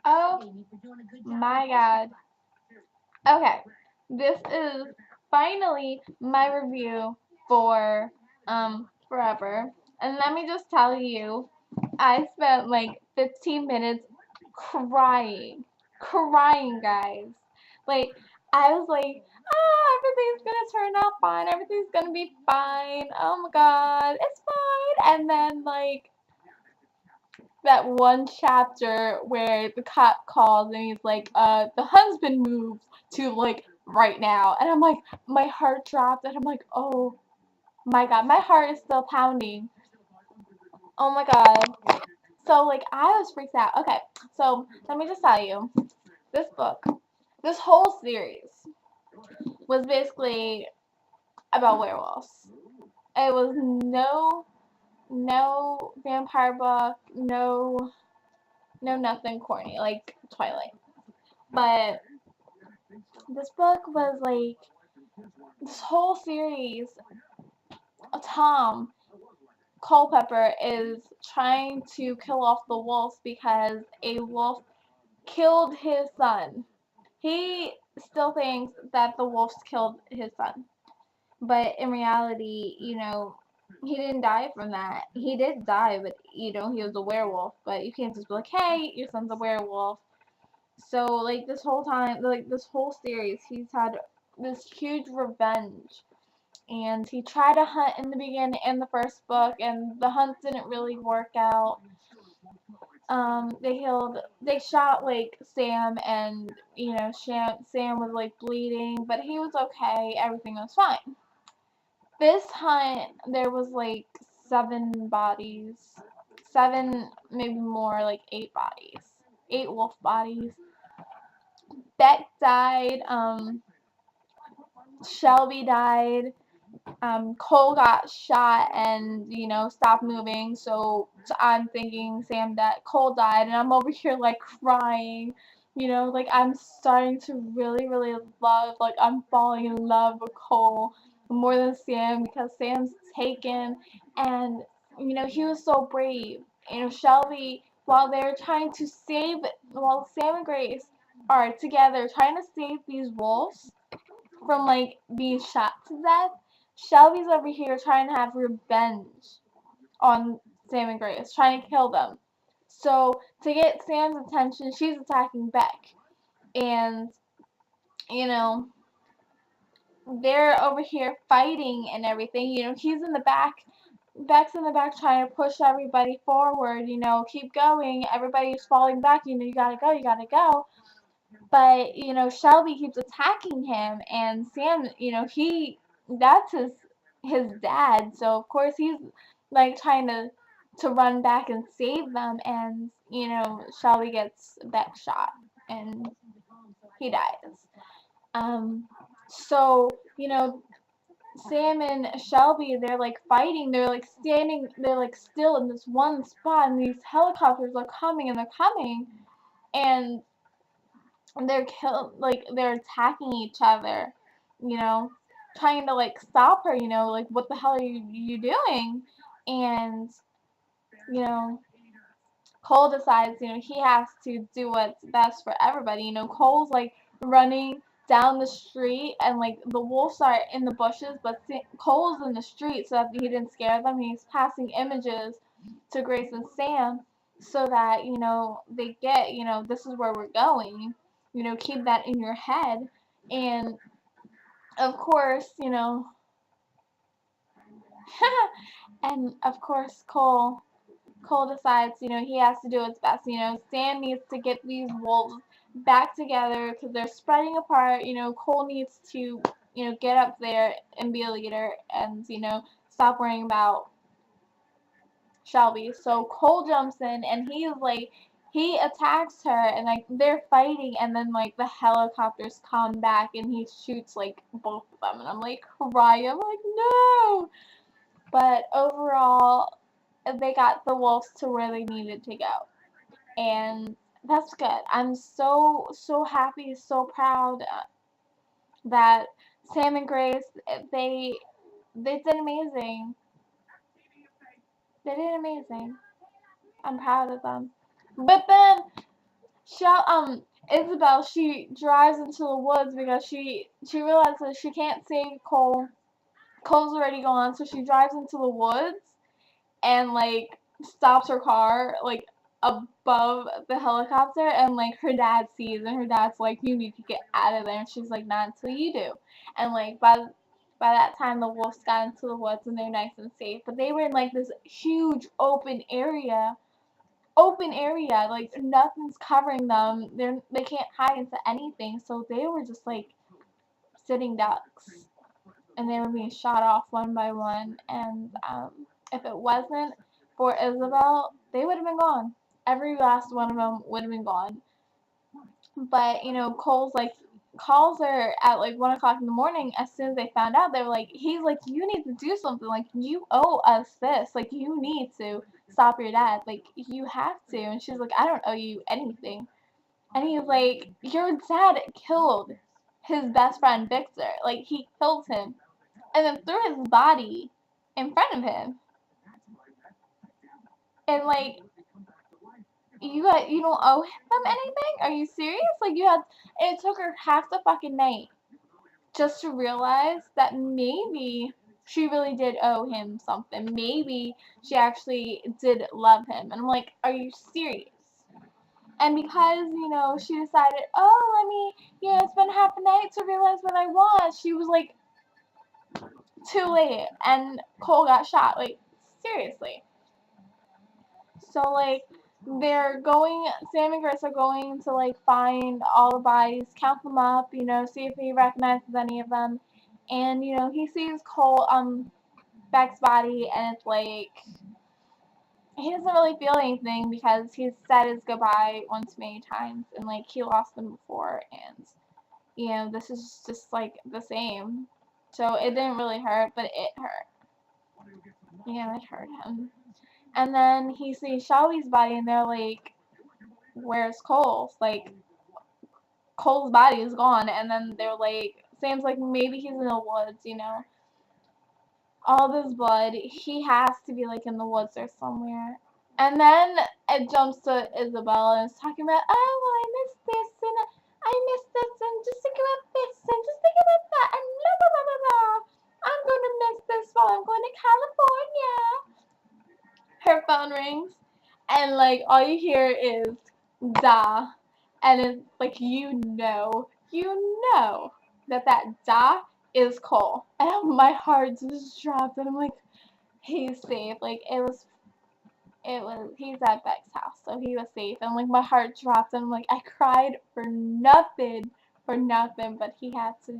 Oh my god. Okay, this is finally my review for Forever. And let me just tell you, I spent like 15 minutes crying. Crying, guys. Like, I was like, everything's gonna turn out fine. Everything's gonna be fine. Oh my god, it's fine. And then, like, that one chapter where the cop calls and he's like, the husband moves to, like, right now. And I'm like, my heart dropped. And I'm like, oh my god, my heart is still pounding. Oh my god. So, like, I was freaked out. Okay, so let me just tell you, this book, this whole series was basically about werewolves. It was no vampire book, no nothing corny like Twilight. But this book was like this whole series. Tom Culpepper is trying to kill off the wolves because a wolf killed his son. He still thinks that the wolves killed his son. But in reality, he didn't die from that. He did die, but, he was a werewolf. But you can't just be like, hey, your son's a werewolf. So, like, this whole time, like, this whole series, he's had this huge revenge. And he tried to hunt in the beginning, in the first book, and the hunt didn't really work out. They shot, like, Sam, and, Sam was, like, bleeding, but he was okay, everything was fine. This hunt, there was, like, 7 bodies, 7, maybe more, like, 8 bodies, 8 wolf bodies. Beck died, Shelby died, Cole got shot and, stopped moving, so I'm thinking Cole died, and I'm over here, like, crying, like, I'm starting to really, really love, like, I'm falling in love with Cole more than Sam, because Sam's taken, and, he was so brave. Shelby, while Sam and Grace are together trying to save these wolves from, like, being shot to death, Shelby's over here trying to have revenge on Sam and Grace, trying to kill them. So, to get Sam's attention, she's attacking Beck. And, you know, they're over here fighting and everything. He's in the back. Beck's in the back trying to push everybody forward. Keep going. Everybody's falling back. You gotta go, you gotta go. But, Shelby keeps attacking him, and Sam, that's his dad, so of course he's, like, trying to run back and save them, and, Shelby gets Beck shot, and he dies. So, Sam and Shelby, they're, like, fighting, they're, like, standing, they're, like, still in this one spot, and these helicopters are coming, and they're coming, and they're attacking each other, trying to, like, stop her, like, what the hell are you doing? And, you know, Cole decides, he has to do what's best for everybody. Cole's, like, running down the street, and, like, the wolves are in the bushes, but Cole's in the street so that he didn't scare them. He's passing images to Grace and Sam so that, they get, this is where we're going. Keep that in your head. And, of course, and, of course, Cole decides, he has to do his best. Sam needs to get these wolves back together because they're spreading apart. Cole needs to, get up there and be a leader and, stop worrying about Shelby. So Cole jumps in and he attacks her, and, like, they're fighting, and then, like, the helicopters come back and he shoots, like, both of them, and I'm, like, crying. I'm like, no! But overall, they got the wolves to where they needed to go. And that's good. I'm so, so happy, so proud that Sam and Grace, they did amazing. They did amazing. I'm proud of them. But then Isabel, she drives into the woods because she realizes she can't save Cole. Cole's already gone, so she drives into the woods and like stops her car like above the helicopter, and like her dad sees, and her dad's like, you need to get out of there, and she's like, not until you do. And like by that time the wolves got into the woods and they're nice and safe, but they were in like this huge open area, like nothing's covering them. They can't hide into anything, so they were just like sitting ducks, and they were being shot off one by one. And if it wasn't for Isabel, they would have been gone. Every last one of them would have been gone. But Cole's like calls her at like 1 o'clock in the morning. As soon as they found out, they were like, he's like, you need to do something. Like, you owe us this. Like, you need to stop your dad. Like, you have to. And she's like, I don't owe you anything. And he's like, your dad killed his best friend Victor. Like, he killed him and then threw his body in front of him. And like, you don't owe them anything? Are you serious? Like, it took her half the fucking night just to realize that maybe she really did owe him something. Maybe she actually did love him. And I'm like, are you serious? And because, she decided, oh, let me, spend half the night to realize what I want, she was like, too late, and Cole got shot. Like, seriously. So, like, Sam and Chris are going to, like, find all the bodies, count them up, see if he recognizes any of them. And, he sees Cole, Beck's body, and it's like, he doesn't really feel anything because he's said his goodbye one too many times, and, like, he lost them before, and, this is just, like, the same. So, it didn't really hurt, but it hurt. It hurt him. And then he sees Shelby's body, and they're like, where's Cole's? Like, Cole's body is gone. And then they're like, Sam's like, maybe he's in the woods, All this blood, he has to be, like, in the woods or somewhere. And then it jumps to Isabel, and it's talking about, oh, well, I missed this, and I missed this, and just think about this, and just think about that, and blah, blah, blah, blah, blah. I'm going to miss this while I'm going to California. Her phone rings, and like all you hear is da, and it's like that da is Cole, and my heart just dropped, and I'm like, he's safe. Like, he's at Beck's house, so he was safe, and like my heart dropped, and I'm like, I cried for nothing, but he had to,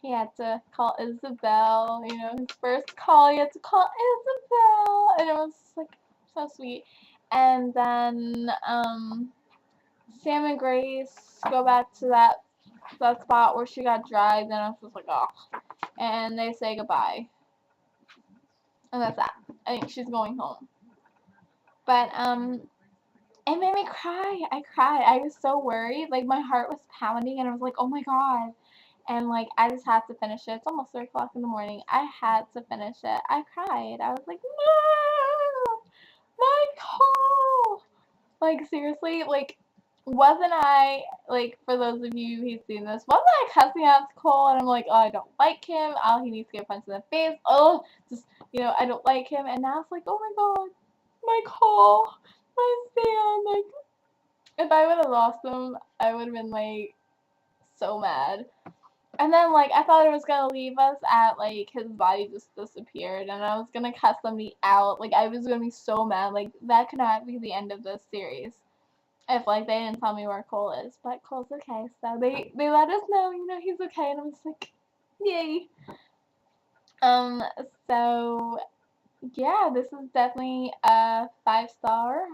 he had to call Isabel, his first call, he had to call Isabel, and it was like so sweet. And then Sam and Grace go back to that spot where she got dragged, and I was just like, oh. And they say goodbye. And that's that. I think she's going home. But it made me cry. I cried. I was so worried. Like, my heart was pounding, and I was like, oh my god. And, like, I just had to finish it. It's almost 3 o'clock in the morning. I had to finish it. I cried. I was like, no! My Cole! Like, seriously, like, wasn't I, like, for those of you who've seen this, wasn't I cussing out Cole? And I'm like, oh, I don't like him. Oh, he needs to get punched in the face. Oh, just, I don't like him. And now it's like, oh my god, my Cole, my Sam. Like, if I would have lost him, I would have been, like, so mad. And then, like, I thought it was gonna leave us at, like, his body just disappeared, and I was gonna cuss somebody out. Like, I was gonna be so mad. Like, that could not be the end of this series if, like, they didn't tell me where Cole is. But Cole's okay, so they let us know, he's okay, and I was like, yay. So, yeah, this is definitely a 5-star.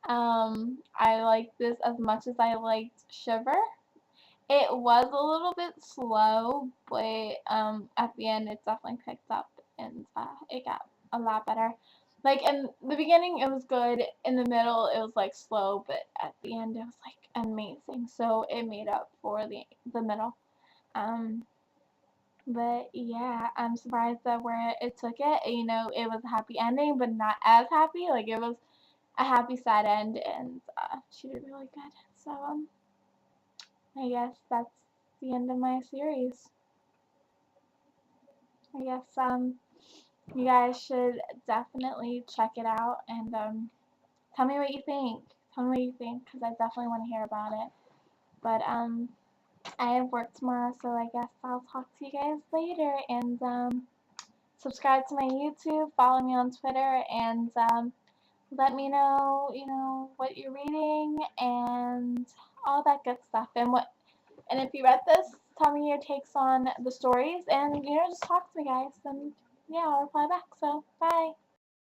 I liked this as much as I liked Shiver. It was a little bit slow, but at the end it definitely picked up, and it got a lot better. Like, in the beginning it was good, in the middle it was like slow, but at the end it was like amazing. So it made up for the middle. But yeah, I'm surprised that where it took it. It was a happy ending, but not as happy. Like, it was a happy sad end, and she did really good. So I guess that's the end of my series. I guess you guys should definitely check it out and tell me what you think. Tell me what you think, because I definitely want to hear about it. But I have work tomorrow, so I guess I'll talk to you guys later. And subscribe to my YouTube, follow me on Twitter, and let me know, what you're reading and all that good stuff. And if you read this, tell me your takes on the stories, and just talk to me, guys. And yeah, I'll reply back. So bye.